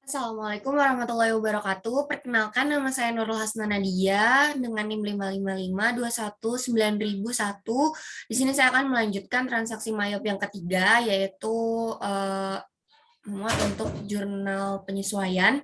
Assalamualaikum warahmatullahi wabarakatuh. Perkenalkan, nama saya Nurul Hasna Nadia dengan NIM 5552191. Di sini saya akan melanjutkan transaksi Mayop yang ketiga, yaitu muat untuk jurnal penyesuaian.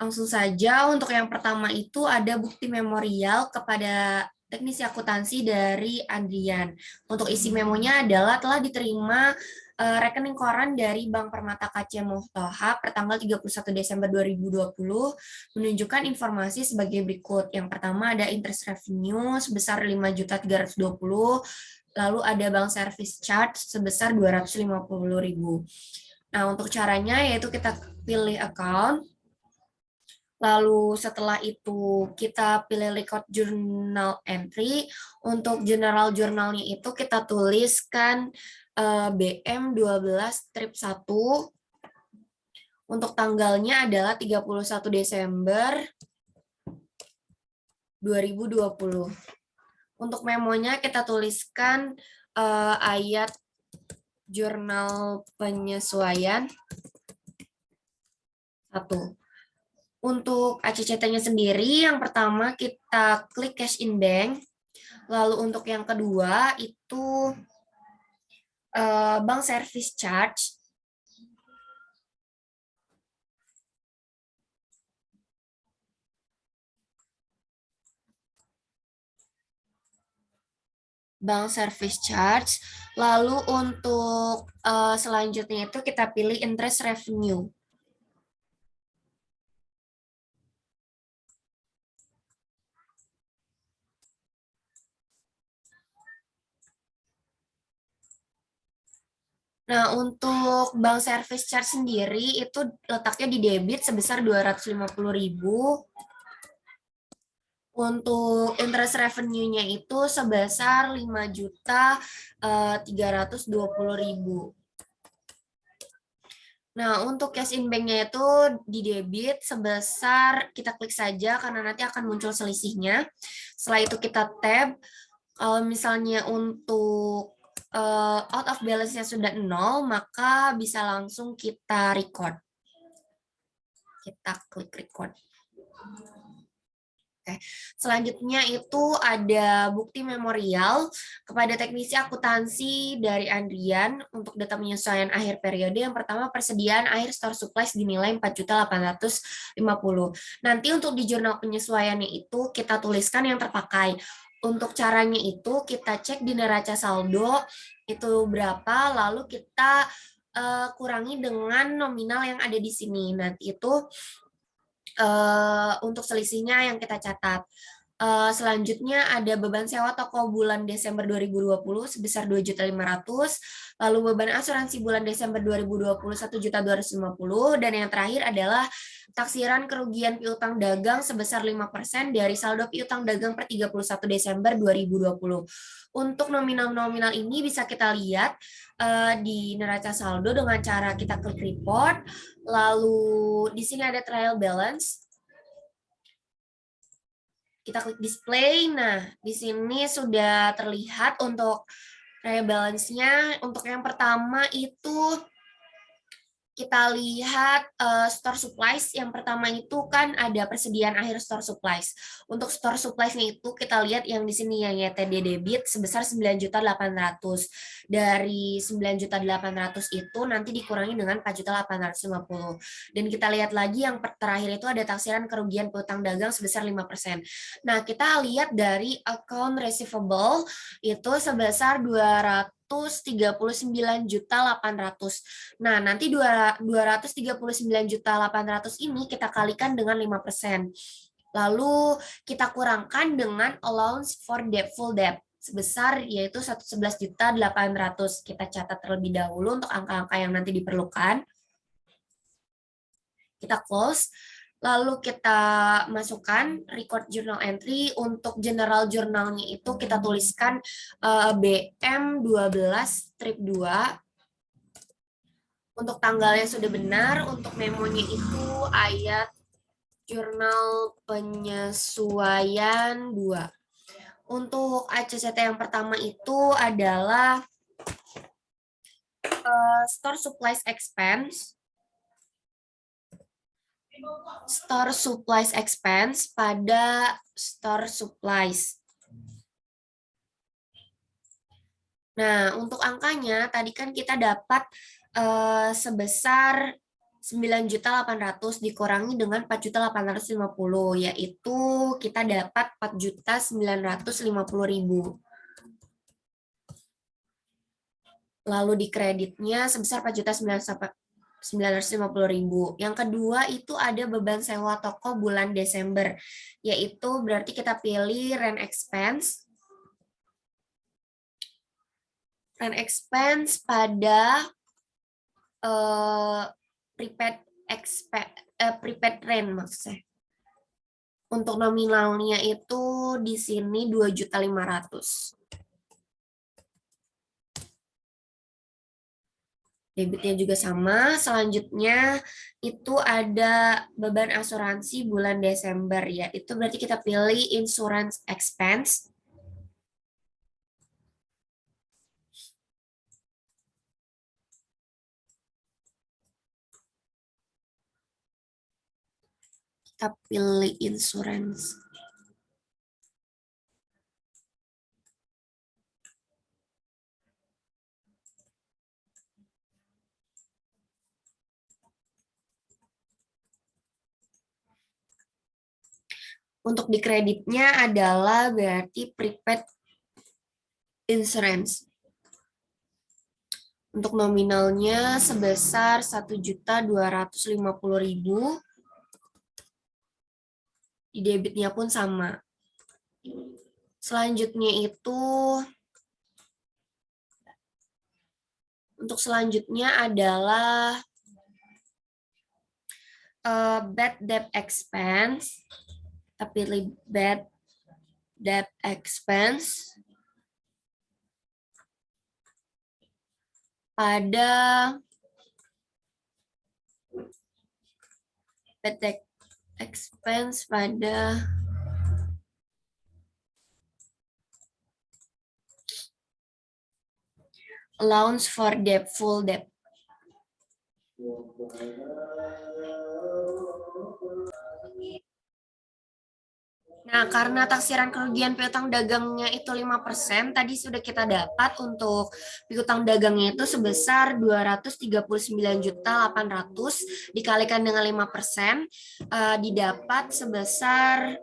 Langsung saja, untuk yang pertama itu ada bukti memorial kepada teknisi akuntansi dari Adrian. Untuk isi memonya adalah telah diterima rekening koran dari Bank Permata KC Mohtoha pertanggal 31 Desember 2020 menunjukkan informasi sebagai berikut. Yang pertama ada interest revenue sebesar 5.320.000, lalu ada bank service charge sebesar 250.000. Nah, untuk caranya yaitu kita pilih account. Lalu setelah itu kita pilih record journal entry. Untuk general journalnya itu kita tuliskan BM 12 strip 1. Untuk tanggalnya adalah 31 Desember 2020. Untuk memonya kita tuliskan ayat jurnal penyesuaian 1. Untuk ACCT-nya sendiri, yang pertama kita klik cash in bank. Lalu untuk yang kedua itu bank service charge. Bank service charge. Lalu untuk selanjutnya itu kita pilih interest revenue. Nah, untuk bank service charge sendiri itu letaknya di debit sebesar 250.000. Untuk interest revenue-nya itu sebesar 5.320.000. Nah, untuk cash in bank-nya itu di debit sebesar, kita klik saja karena nanti akan muncul selisihnya. Setelah itu kita tab. Kalau misalnya untuk out of balance-nya sudah 0, maka bisa langsung kita record. Kita klik record. Oke. Selanjutnya itu ada bukti memorial kepada teknisi akuntansi dari Andrian untuk data penyesuaian akhir periode. Yang pertama, persediaan air store supplies dinilai 4.850.000. Nanti untuk di jurnal penyesuaiannya itu kita tuliskan yang terpakai. Untuk caranya itu kita cek di neraca saldo itu berapa, lalu kita kurangi dengan nominal yang ada di sini. Nanti itu untuk selisihnya yang kita catat. Selanjutnya ada beban sewa toko bulan Desember 2020 sebesar 2.500.000, lalu beban asuransi bulan Desember 2020 1.250.000, dan yang terakhir adalah taksiran kerugian piutang dagang sebesar 5% dari saldo piutang dagang per 31 Desember 2020. Untuk nominal-nominal ini bisa kita lihat di neraca saldo dengan cara kita klik report. Lalu di sini ada trial balance. Kita klik display. Nah, di sini sudah terlihat untuk trial balance-nya. Untuk yang pertama itu kita lihat store supplies. Yang pertama itu kan ada persediaan akhir store supplies. Untuk store supplies-nya itu kita lihat yang di sini yang YTD debit sebesar 9.800.000. Dari 9.800.000 itu nanti dikurangi dengan 4.850.000. Dan kita lihat lagi yang terakhir itu ada taksiran kerugian piutang dagang sebesar 5%. Nah, kita lihat dari account receivable itu sebesar 239.800.000. Nah, nanti 239.800.000 ini kita kalikan dengan 5%. Lalu kita kurangkan dengan allowance for debtful debt sebesar yaitu 111.800.000. Kita catat terlebih dahulu untuk angka-angka yang nanti diperlukan. Kita close. Lalu kita masukkan record journal entry. Untuk general journalnya itu kita tuliskan BM 12 strip 2. Untuk tanggalnya sudah benar. Untuk memonya itu ayat jurnal penyesuaian 2. Untuk ACCT yang pertama itu adalah store supplies expense. store supplies expense pada store supplies. Nah, untuk angkanya tadi kan kita dapat sebesar 9.800.000 dikurangi dengan 4.850.000, yaitu kita dapat 4.950.000. Lalu di kreditnya sebesar 4.950.000. Yang kedua itu ada beban sewa toko bulan Desember, yaitu berarti kita pilih rent expense. Rent expense pada prepaid rent maksudnya. Untuk nominalnya itu di sini 2.500.000. Debitnya juga sama. Selanjutnya itu ada beban asuransi bulan Desember, ya. Itu berarti kita pilih insurance expense. Kita pilih insurance. Untuk di kreditnya adalah berarti prepaid insurance. Untuk nominalnya sebesar 1.250.000. Di debitnya pun sama. Selanjutnya itu untuk selanjutnya adalah bad debt expense. Kita pilih bad debt expense pada bad debt expense pada allowance for debt, full debt. Nah, karena taksiran kerugian piutang dagangnya itu 5%, tadi sudah kita dapat untuk piutang dagangnya itu sebesar 239.800.000 dikalikan dengan 5%, didapat sebesar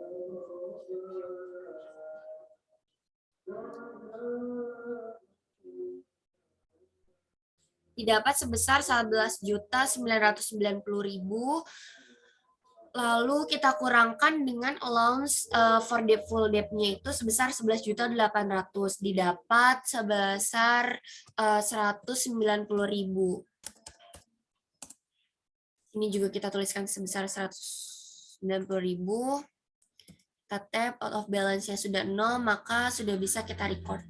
11.990.000. Lalu kita kurangkan dengan allowance for debt full debt-nya itu sebesar 11.800.000, didapat sebesar 190.000. Ini juga kita tuliskan sebesar 190.000. Kita tap, out of balance-nya sudah 0, maka sudah bisa kita record.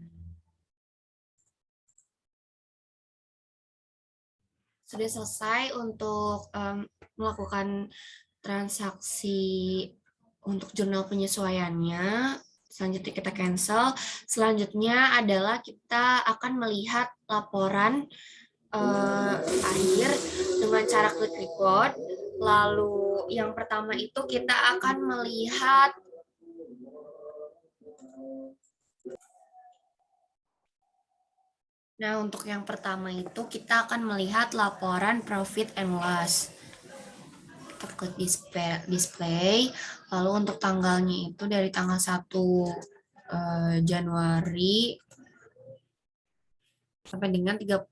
Sudah selesai untuk melakukan transaksi untuk jurnal penyesuaiannya. Selanjutnya kita cancel. Selanjutnya adalah kita akan melihat laporan akhir dengan cara klik record. Lalu yang pertama itu kita akan melihat untuk yang pertama itu kita akan melihat laporan profit and loss. Kita klik display, lalu untuk tanggalnya itu dari tanggal 1 Januari sampai dengan 31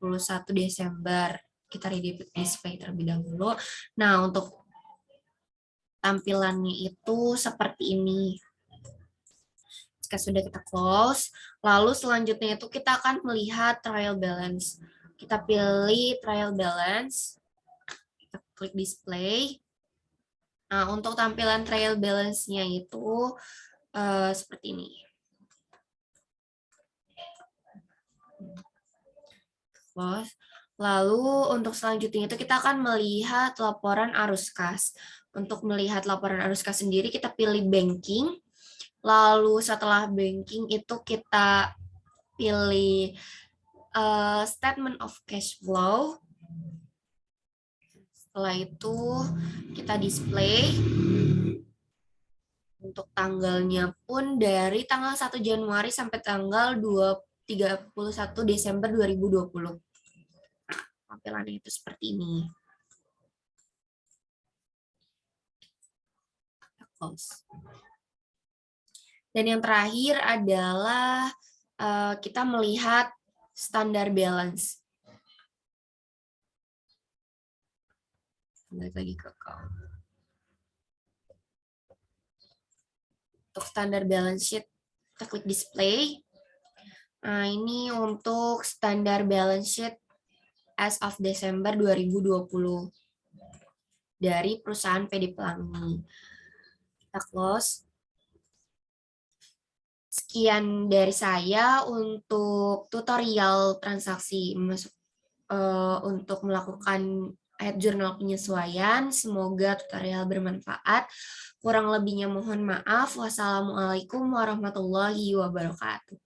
Desember. Kita ready display terlebih dahulu. Nah, untuk tampilannya itu seperti ini. Jika sudah kita close, lalu selanjutnya itu kita akan melihat trial balance. Kita pilih trial balance, kita klik display. Nah, untuk tampilan trial balance-nya itu seperti ini. Close. Lalu untuk selanjutnya itu kita akan melihat laporan arus kas. Untuk melihat laporan arus kas sendiri kita pilih banking. Lalu setelah banking itu kita pilih statement of cash flow. Setelah itu kita display. Untuk tanggalnya pun dari tanggal 1 Januari sampai tanggal 31 Desember 2020. Tampilannya itu seperti ini. Close. Dan yang terakhir adalah kita melihat standar balance. Balik lagi ke account. Untuk standar balance sheet, kita klik display. Nah, ini untuk standar balance sheet as of Desember 2020 dari perusahaan PD Pelangi. Kita close. Sekian dari saya untuk tutorial transaksi untuk melakukan jurnal penyesuaian. Semoga tutorial bermanfaat. Kurang lebihnya mohon maaf. Wassalamualaikum warahmatullahi wabarakatuh.